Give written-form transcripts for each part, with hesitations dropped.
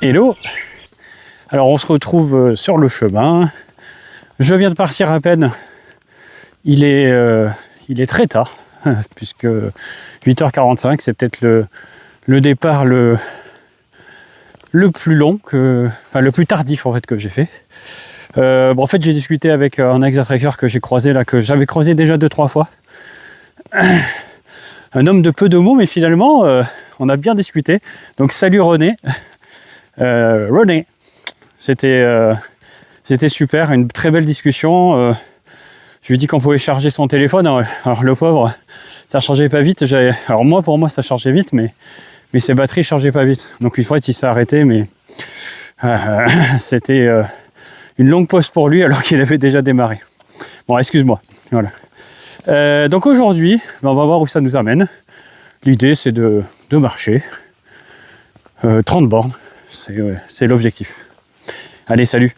Hello. Alors on se retrouve sur le chemin. Je viens de partir à peine. Il est très tard, puisque 8h45, c'est peut-être le départ le plus long, le plus tardif en fait que j'ai fait. En fait j'ai discuté avec un ex-tracker que j'ai croisé là, que j'avais croisé déjà 2-3 fois. Un homme de peu de mots, mais finalement on a bien discuté. Donc salut René. René, c'était super, une très belle discussion. Je lui ai dit qu'on pouvait charger son téléphone. Alors le pauvre, ça chargeait pas vite. Alors pour moi ça chargeait vite, mais ses batteries chargeaient pas vite. Donc une fois il s'est arrêté, mais c'était une longue pause pour lui alors qu'il avait déjà démarré. Bon, excuse-moi. Voilà. Donc aujourd'hui, on va voir où ça nous amène. L'idée c'est de marcher 30 bornes. C'est l'objectif. Allez, salut!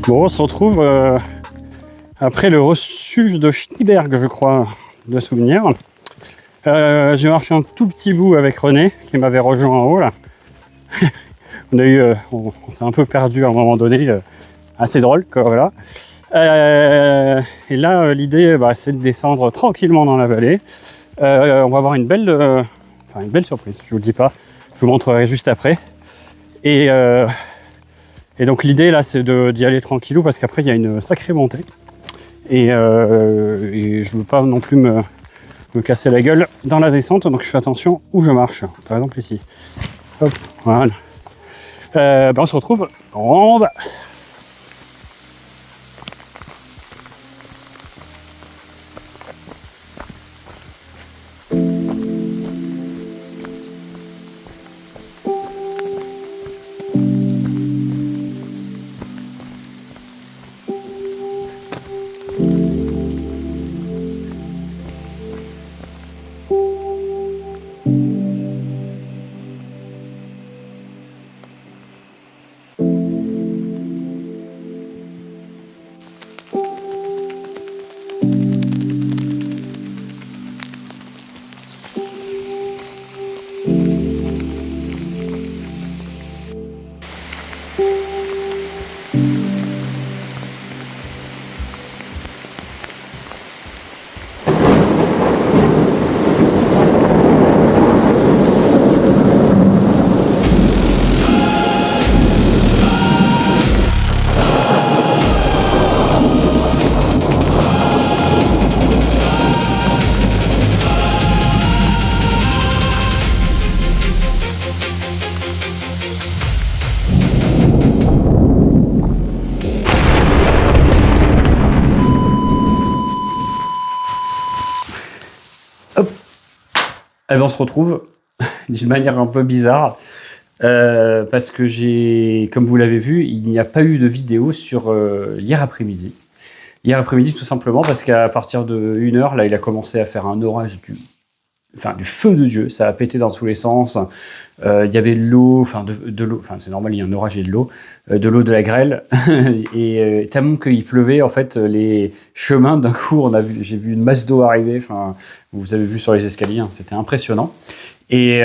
Bon, on se retrouve après le refuge de Schneeberg, je crois, de souvenir. J'ai marché un tout petit bout avec René, qui m'avait rejoint en haut, là. On s'est un peu perdu à un moment donné, assez drôle, quoi, voilà. Et là, l'idée, c'est de descendre tranquillement dans la vallée. On va avoir une belle surprise, je vous le dis pas, je vous montrerai juste après. Et donc l'idée là c'est d'y aller tranquillou parce qu'après il y a une sacrée montée et je veux pas non plus me casser la gueule dans la descente, donc je fais attention où je marche, par exemple ici. Hop, voilà. On se retrouve en bas. Eh ben, on se retrouve d'une manière un peu bizarre parce que comme vous l'avez vu, il n'y a pas eu de vidéo sur hier après-midi. Hier après-midi, tout simplement parce qu'à partir de 1h, là, il a commencé à faire un orage du feu de Dieu. Ça a pété dans tous les sens. Il y avait de l'eau, de l'eau, c'est normal, il y a un orage et de l'eau, de la grêle. Et tellement qu'il pleuvait, en fait, les chemins, d'un coup, j'ai vu une masse d'eau arriver. Enfin, vous avez vu sur les escaliers, hein, c'était impressionnant. Et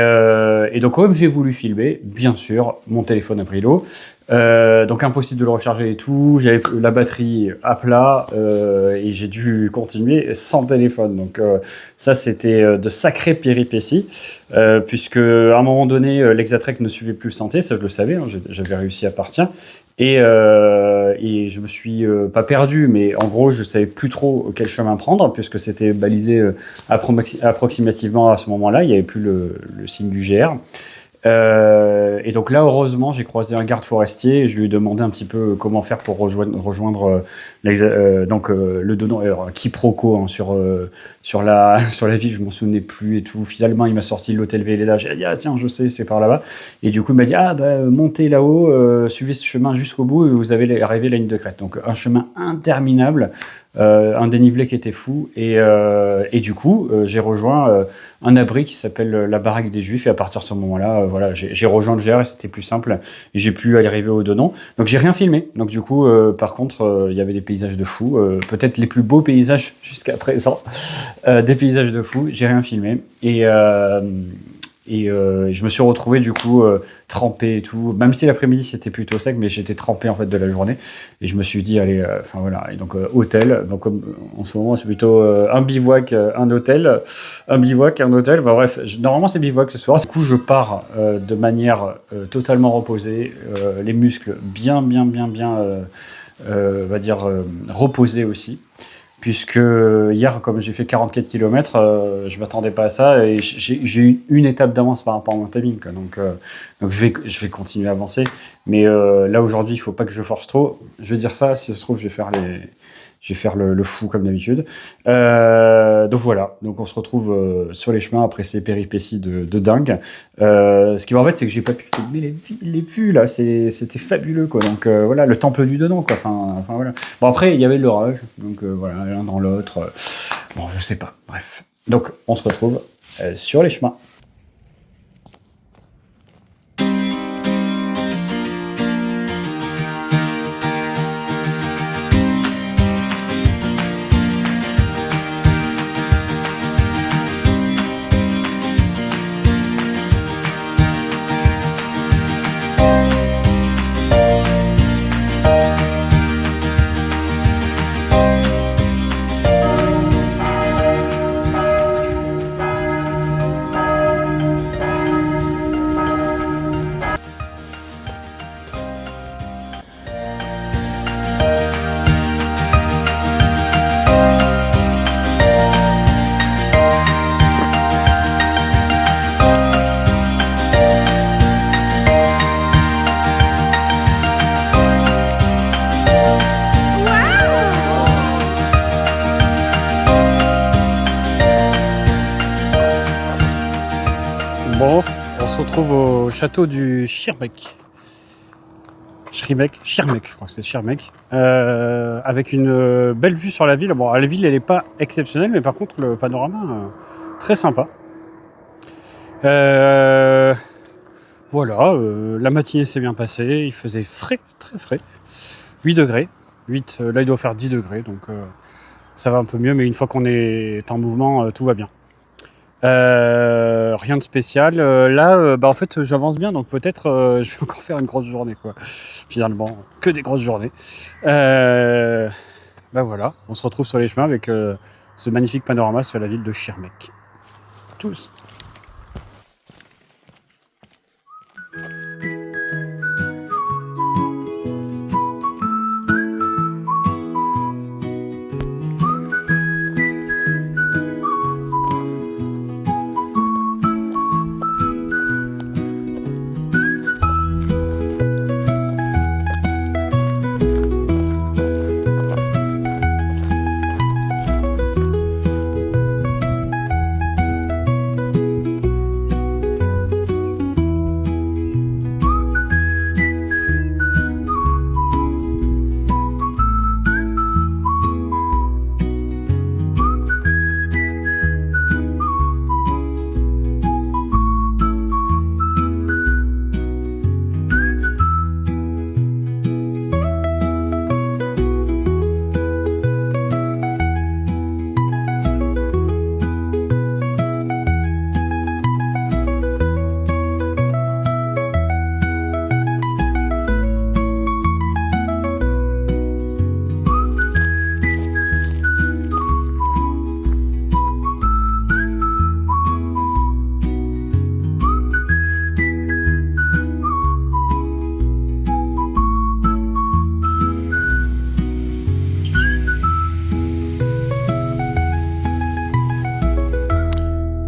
donc, comme j'ai voulu filmer, bien sûr, mon téléphone a pris l'eau. Donc impossible de le recharger et tout. J'avais la batterie à plat et j'ai dû continuer sans téléphone. Donc ça, c'était de sacrées péripéties puisque à un moment donné, l'Exatrek ne suivait plus le sentier. Ça, je le savais. Hein, j'avais réussi à partir. Et je me suis pas perdu, mais en gros, je savais plus trop quel chemin prendre puisque c'était balisé approximativement à ce moment-là. Il n'y avait plus le signe du GR. Et donc là, heureusement, j'ai croisé un garde forestier et je lui ai demandé un petit peu comment faire pour rejoindre le donnant, un quiproquo hein, sur la ville, je m'en souvenais plus et tout. Finalement, il m'a sorti l'hôtel Véleda. J'ai dit, ah tiens, je sais, c'est par là-bas. Et du coup, il m'a dit, montez là-haut, suivez ce chemin jusqu'au bout et vous allez arriver à la ligne de crête. Donc un chemin interminable, un dénivelé qui était fou. Et du coup, j'ai rejoint un abri qui s'appelle la baraque des Juifs. Et à partir de ce moment-là, voilà, j'ai rejoint le GR et c'était plus simple. Et j'ai pu arriver au Donon. Donc j'ai rien filmé. Donc du coup, par contre, il y avait des paysages de fou. Peut-être les plus beaux paysages jusqu'à présent. Des paysages de fou. J'ai rien filmé. Et je me suis retrouvé du coup trempé et tout, même si l'après-midi c'était plutôt sec, mais j'étais trempé en fait de la journée et je me suis dit allez, enfin voilà, et donc hôtel, donc comme en ce moment c'est plutôt un bivouac, un hôtel, un bivouac, un hôtel, bah, bref, normalement c'est bivouac ce soir. Du coup je pars de manière totalement reposée, les muscles bien, on va dire reposés aussi. Puisque hier, comme j'ai fait 44 km, je m'attendais pas à ça et j'ai eu une étape d'avance par rapport à mon timing. Quoi. Donc je vais continuer à avancer. Mais là aujourd'hui, il faut pas que je force trop. Je vais dire ça, si ça se trouve, je vais faire le fou comme d'habitude. Donc voilà, donc on se retrouve sur les chemins après ces péripéties de dingue. Ce qui m'embête, c'est que j'ai pas pu filmer les vues là, c'était fabuleux quoi. Donc voilà, le temple du dedans quoi. Enfin voilà. Bon après il y avait l'orage, donc voilà, l'un dans l'autre. Bon je sais pas. Bref. Donc on se retrouve sur les chemins. Bon, on se retrouve au château du Schirmeck. Schirmeck, je crois que c'est Schirmeck. Avec une belle vue sur la ville. Bon, la ville, elle n'est pas exceptionnelle, mais par contre, le panorama, très sympa. Voilà, la matinée s'est bien passée. Il faisait frais, très frais. 8 degrés. 8, là, il doit faire 10 degrés, donc ça va un peu mieux. Mais une fois qu'on est en mouvement, tout va bien. Rien de spécial. Là, en fait, j'avance bien, donc peut-être je vais encore faire une grosse journée, quoi. Finalement, que des grosses journées. Voilà, on se retrouve sur les chemins avec ce magnifique panorama sur la ville de Schirmeck. Tous.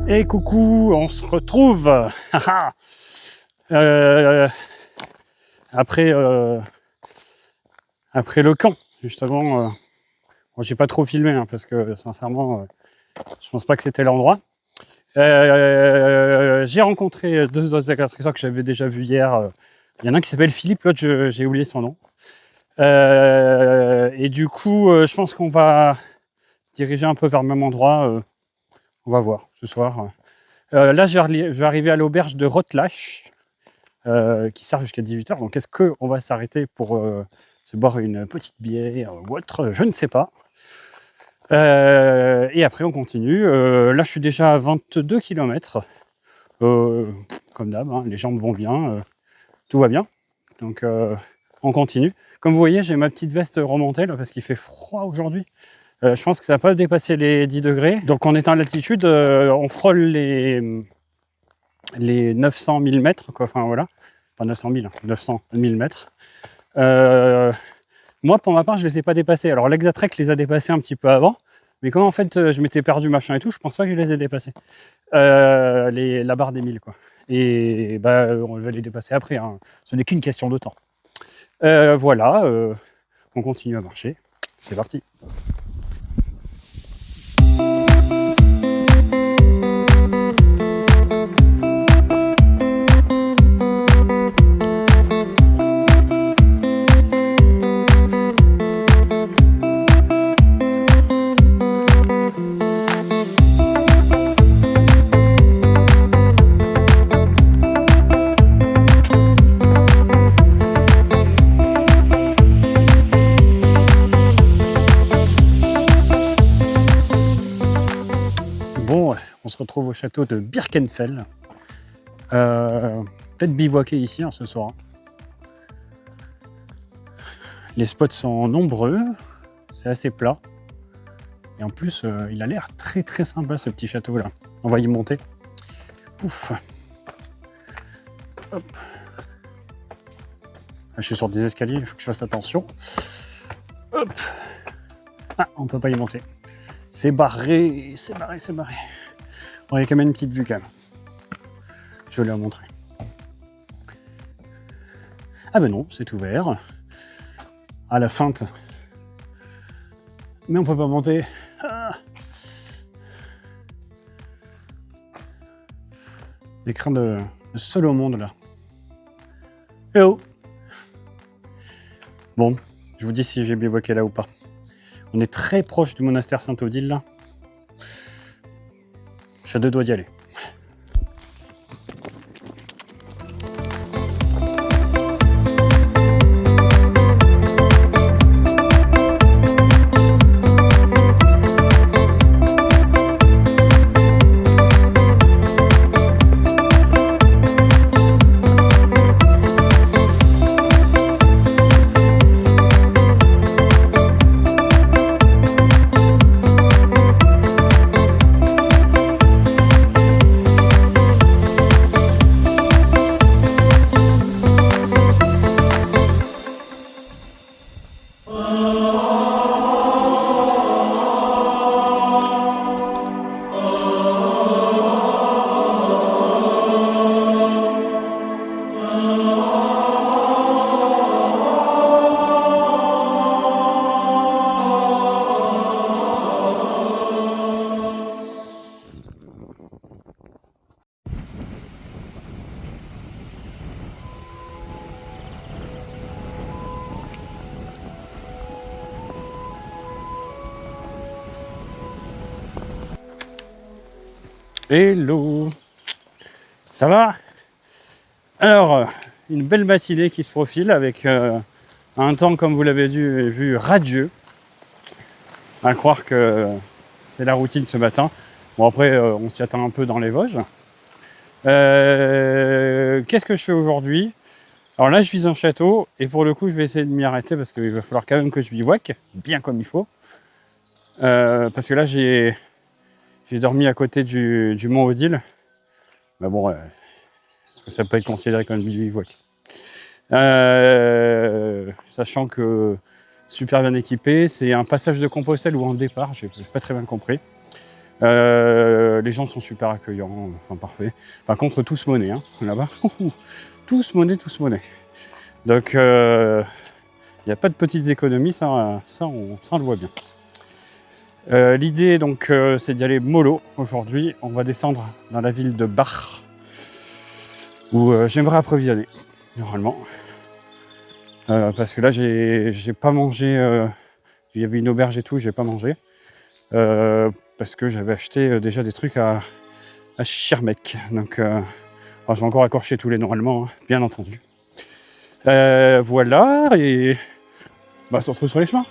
Et coucou, on se retrouve après le camp, justement. Bon, j'ai pas trop filmé, hein, parce que sincèrement, je pense pas que c'était l'endroit. J'ai rencontré deux autres agresseurs que j'avais déjà vus hier. Il y en a un qui s'appelle Philippe, l'autre j'ai oublié son nom. Et du coup, je pense qu'on va diriger un peu vers le même endroit. On va voir ce soir. Là, je vais arriver à l'auberge de Rottlach, qui sert jusqu'à 18h. Donc, est-ce qu'on va s'arrêter pour se boire une petite bière ou autre? Je ne sais pas. Et après, on continue. Là, je suis déjà à 22 km. Comme d'hab, hein, les jambes vont bien. Tout va bien. Donc, on continue. Comme vous voyez, j'ai ma petite veste remontée là, parce qu'il fait froid aujourd'hui. Je pense que ça n'a pas dépassé les 10 degrés. Donc en étant à l'altitude, on frôle les 900 000 mètres, quoi. Enfin voilà, pas 900 000, 900 000 mètres. Moi, pour ma part, je ne les ai pas dépassés. Alors l'Exatrek les a dépassés un petit peu avant, mais comme en fait je m'étais perdu machin et tout, je pense pas que je les ai dépassés. La barre des 1000, quoi. Et bah, on va les dépasser après, hein. Ce n'est qu'une question de temps. Voilà, on continue à marcher. C'est parti. Bon, on se retrouve au château de Birkenfell. Peut-être bivouaquer ici, hein, ce soir. Les spots sont nombreux, c'est assez plat. Et en plus, il a l'air très très sympa, ce petit château là. On va y monter. Pouf. Hop. Je suis sur des escaliers, il faut que je fasse attention. Hop. Ah, on peut pas y monter. C'est barré, c'est barré, c'est barré. Bon, il y a quand même une petite vue quand même. Je vais la montrer. Ah ben non, c'est ouvert. À la feinte. Mais on peut pas monter. Ah. L'écran de seul au monde là. Eh oh. Bon, je vous dis si j'ai bivouaqué là ou pas. On est très proche du monastère Saint-Odile là. Je suis à deux doigts d'y aller. Hello, ça va? Alors, une belle matinée qui se profile avec un temps, comme vous l'avez vu, radieux. À croire que c'est la routine ce matin. Bon, après, on s'y attend un peu dans les Vosges. Qu'est-ce que je fais aujourd'hui? Alors là, je vise un château et pour le coup, je vais essayer de m'y arrêter parce qu'il va falloir quand même que je bivouaque bien comme il faut. Parce que là, j'ai dormi à côté du mont Odile. Mais bon, ça peut être considéré comme du bivouac. Sachant que super bien équipé, c'est un passage de Compostelle ou un départ, je n'ai pas très bien compris. Les gens sont super accueillants, enfin parfait. Par contre, tous monnaies, hein, là-bas. Tous monnaies. Donc, il n'y a pas de petites économies, ça on le voit bien. L'idée, donc, c'est d'y aller mollo aujourd'hui. On va descendre dans la ville de Bar, où j'aimerais approvisionner, normalement. Parce que là, j'ai pas mangé. Il y avait une auberge et tout, j'ai pas mangé. Parce que j'avais acheté déjà des trucs à Schirmeck. Donc, je vais encore accorcher tous les noms allemands, hein, bien entendu. Voilà, et on se retrouve sur les chemins.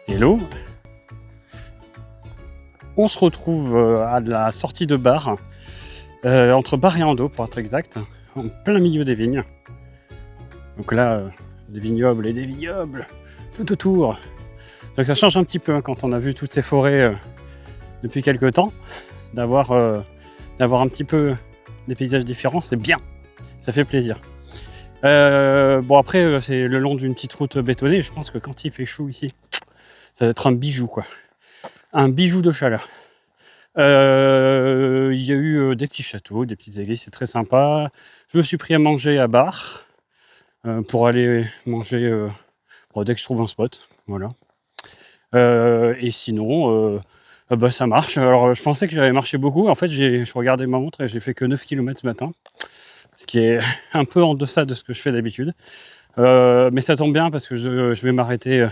Hello. On se retrouve à la sortie de Bar, entre Bar et Ando pour être exact, en plein milieu des vignes. Donc là, des vignobles et des vignobles tout autour. Donc ça change un petit peu hein, quand on a vu toutes ces forêts depuis quelques temps, d'avoir un petit peu des paysages différents, c'est bien, ça fait plaisir. Bon après, c'est le long d'une petite route bétonnée, je pense que quand il fait chaud ici, ça va être un bijou quoi. Un bijou de chaleur. Il y a eu des petits châteaux, des petites églises, c'est très sympa. Je me suis pris à manger à Bar pour aller manger dès que je trouve un spot. Voilà. Et sinon, ça marche. Alors je pensais que j'allais marcher beaucoup. En fait, je regardais ma montre et j'ai fait que 9 km ce matin. Ce qui est un peu en deçà de ce que je fais d'habitude. Mais ça tombe bien parce que je vais m'arrêter...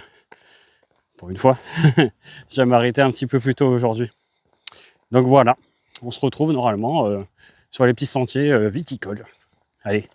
pour une fois, je vais m'arrêter un petit peu plus tôt aujourd'hui. Donc voilà, on se retrouve normalement sur les petits sentiers viticoles. Allez.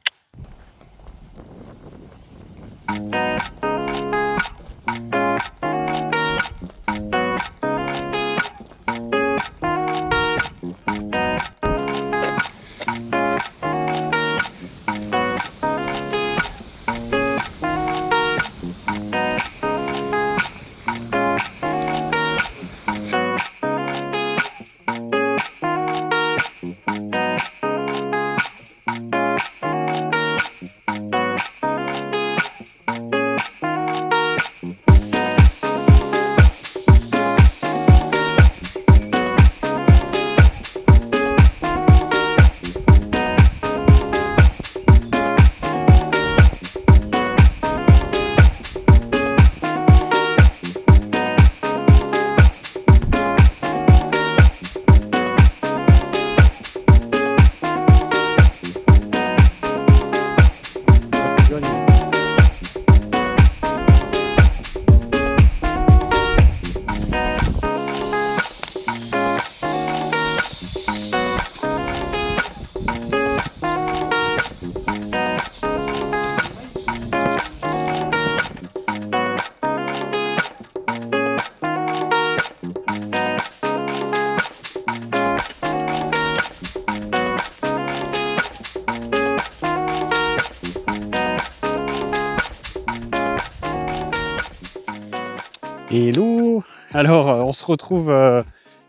Hello. Alors, on se retrouve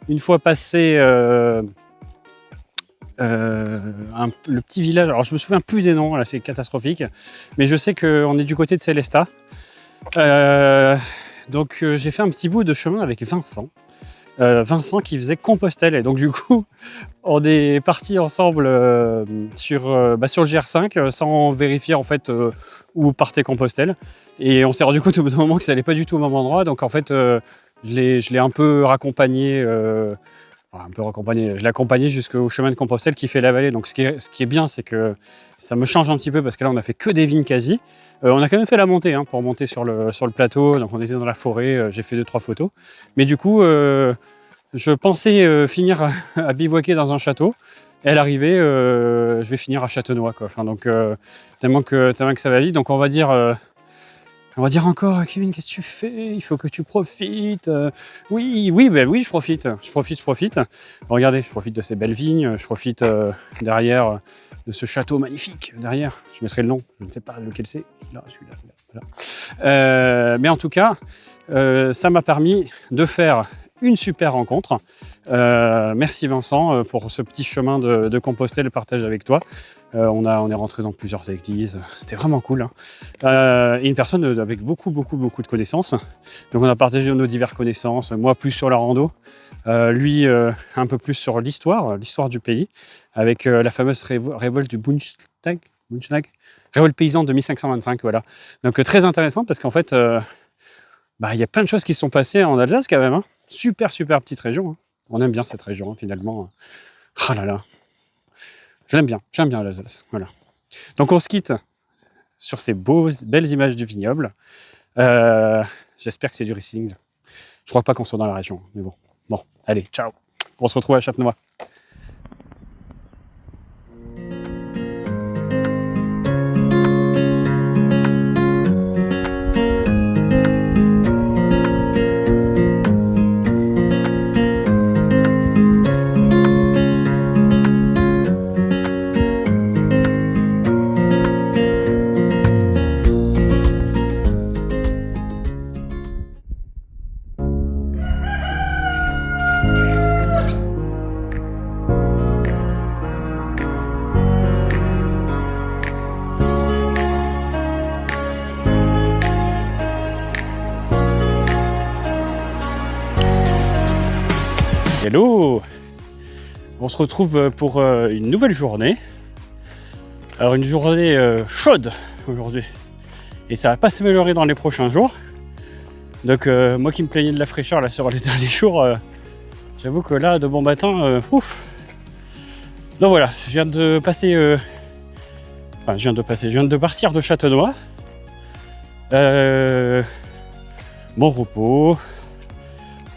une fois passé le petit village. Alors, je me souviens plus des noms, là, c'est catastrophique. Mais je sais qu'on est du côté de Célestat. Donc, j'ai fait un petit bout de chemin avec Vincent. Vincent qui faisait Compostelle. Et donc, du coup, on est partis ensemble sur le GR5 sans vérifier en fait où partait Compostelle. Et on s'est rendu compte au bout d'un moment que ça n'allait pas du tout au même endroit. Donc, en fait, je l'ai un peu raccompagné. Je l'ai accompagné jusqu'au chemin de Compostelle qui fait la vallée. Donc, ce qui est bien, c'est que ça me change un petit peu parce que là, on a fait que des vignes quasi. On a quand même fait la montée pour monter sur le plateau. Donc, on était dans la forêt. J'ai fait 2-3 photos. Mais du coup, je pensais finir à bivouaquer dans un château. Et à l'arrivée, je vais finir à Châtenois, quoi. Enfin, donc, tellement que ça va vite. Donc, on va dire encore, Kevin, qu'est-ce que tu fais? Il faut que tu profites. Oui, je profite. Je profite. Regardez, je profite de ces belles vignes. Je profite derrière de ce château magnifique. Derrière, je mettrai le nom. Je ne sais pas lequel c'est. Là, celui-là. Voilà. Mais en tout cas, ça m'a permis de faire une super rencontre. Merci Vincent pour ce petit chemin de Compostelle, le partage avec toi. On est rentré dans plusieurs églises, c'était vraiment cool. Et une personne avec beaucoup de connaissances. Donc on a partagé nos diverses connaissances, moi plus sur la rando, lui un peu plus sur l'histoire du pays, avec la fameuse révolte du Bundestag, révolte paysan de 1525, voilà. Donc très intéressant parce qu'en fait, il y a plein de choses qui se sont passées en Alsace quand même. Super petite région. On aime bien cette région finalement. Ah là là. J'aime bien l'Alsace. Voilà. Donc on se quitte sur ces belles images du vignoble. J'espère que c'est du Riesling. Je crois pas qu'on soit dans la région, mais bon. Bon, allez, ciao. On se retrouve à Châtenois. Hello. On se retrouve pour une nouvelle journée. Alors une journée chaude aujourd'hui. Et ça va pas s'améliorer dans les prochains jours. Donc moi qui me plaignais de la fraîcheur là sur les derniers jours, j'avoue que là de bon matin, ouf. Donc voilà, je viens de partir de Châtenois. Bon repos.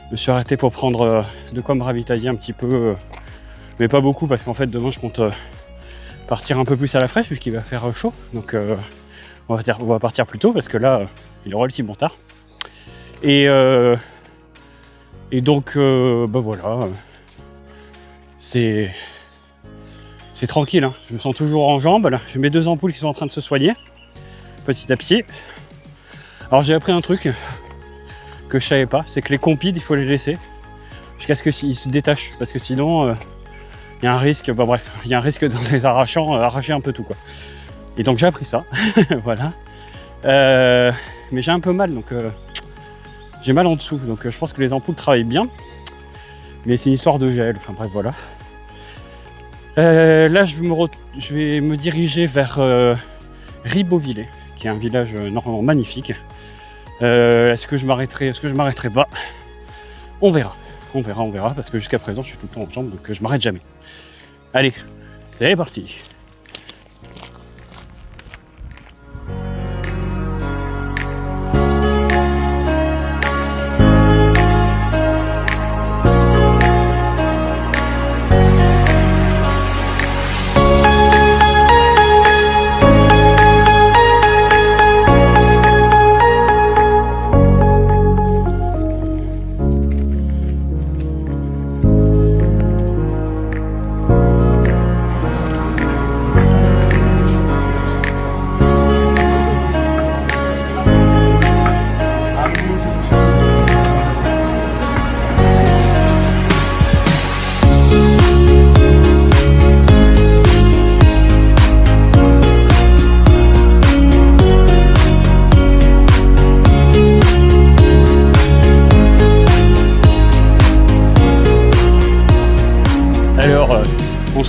Je me suis arrêté pour prendre de quoi me ravitailler un petit peu, mais pas beaucoup parce qu'en fait demain je compte partir un peu plus à la fraîche puisqu'il va faire chaud. Donc on va partir plus tôt parce que là il aura le si bon tard. Et donc voilà, c'est tranquille. Je me sens toujours en jambes. Là, j'ai mes 2 ampoules qui sont en train de se soigner petit à petit. Alors j'ai appris un truc que je savais pas, c'est que les compides il faut les laisser jusqu'à ce qu'ils se détachent parce que sinon il y a un risque, il y a un risque dans les arracher un peu tout quoi. Et donc j'ai appris ça, voilà. Mais j'ai un peu mal donc j'ai mal en dessous donc je pense que les ampoules travaillent bien, mais c'est une histoire de gel. Enfin bref voilà. Là je vais me diriger vers Ribeauvillé, qui est un village normalement magnifique. Est-ce que je m'arrêterai pas? On verra, parce que jusqu'à présent je suis tout le temps en jambes donc je m'arrête jamais. Allez, c'est parti.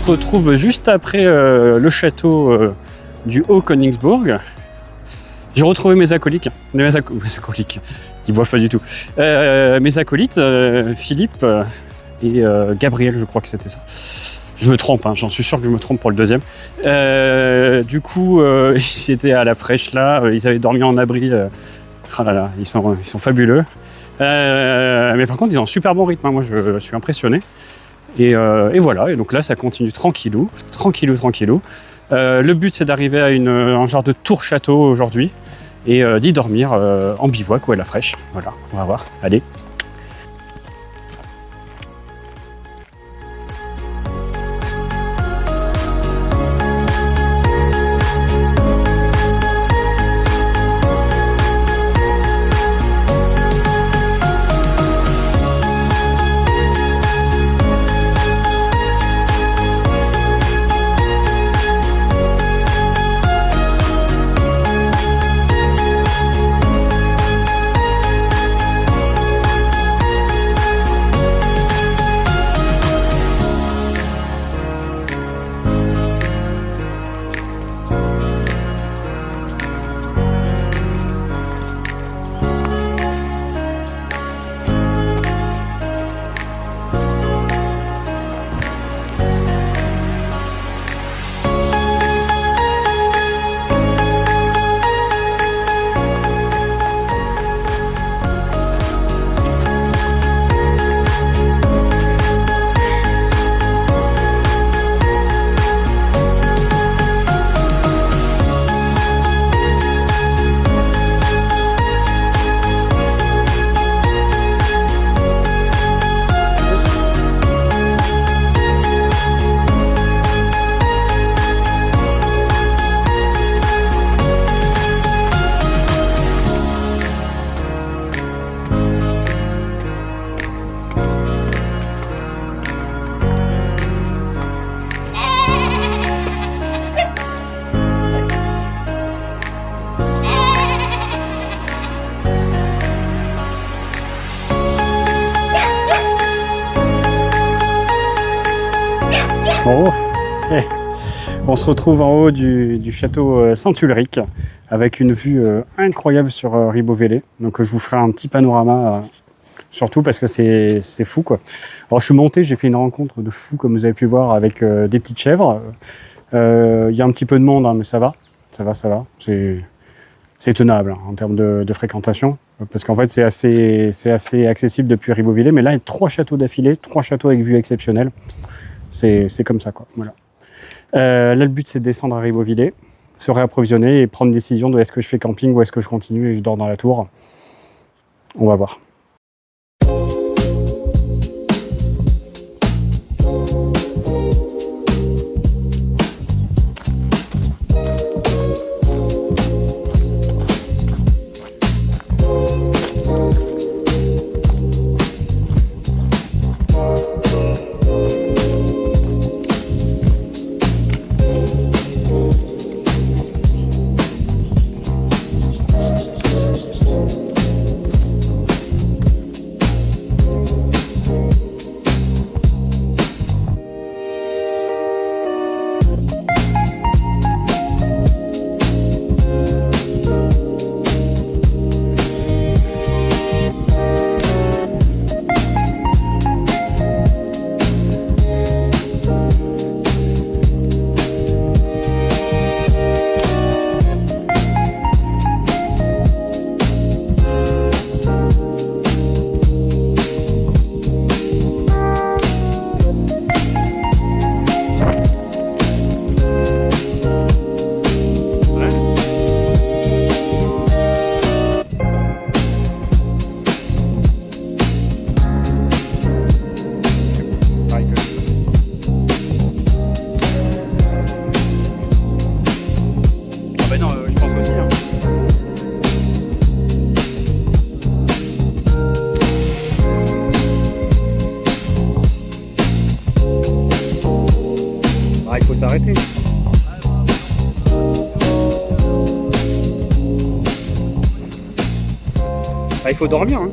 se retrouve juste après le château du Haut-Königsbourg. J'ai retrouvé mes acolytes. Mes acolytes. Ils boivent pas du tout. Mes acolytes, Philippe et Gabriel, je crois que c'était ça. Je me trompe, hein, j'en suis sûr que je me trompe pour le deuxième. Du coup, ils étaient à la fraîche là, ils avaient dormi en abri. Ah là là, ils sont fabuleux. Mais par contre, ils ont un super bon rythme, hein, moi je suis impressionné. Et voilà, et donc là, ça continue tranquillou. Le but, c'est d'arriver à un genre de tour château aujourd'hui et d'y dormir en bivouac ou à la fraîche. Voilà, on va voir. Allez. Bon, on se retrouve en haut du château Saint-Ulrich avec une vue incroyable sur Ribeauvillé. Donc je vous ferai un petit panorama, surtout parce que c'est fou quoi. Alors je suis monté, j'ai fait une rencontre de fou comme vous avez pu voir avec des petites chèvres. Il y a un petit peu de monde, hein, mais ça va. C'est tenable hein, en termes de fréquentation. Parce qu'en fait c'est assez accessible depuis Ribeauvillé. Mais là il y a 3 châteaux d'affilée, 3 châteaux avec vue exceptionnelle. C'est comme ça, quoi. Voilà. Là, le but, c'est de descendre à Ribeauvillé, se réapprovisionner et prendre une décision de est-ce que je fais camping ou est-ce que je continue et je dors dans la tour. On va voir. Il faut s'arrêter. Il faut dormir. Hein.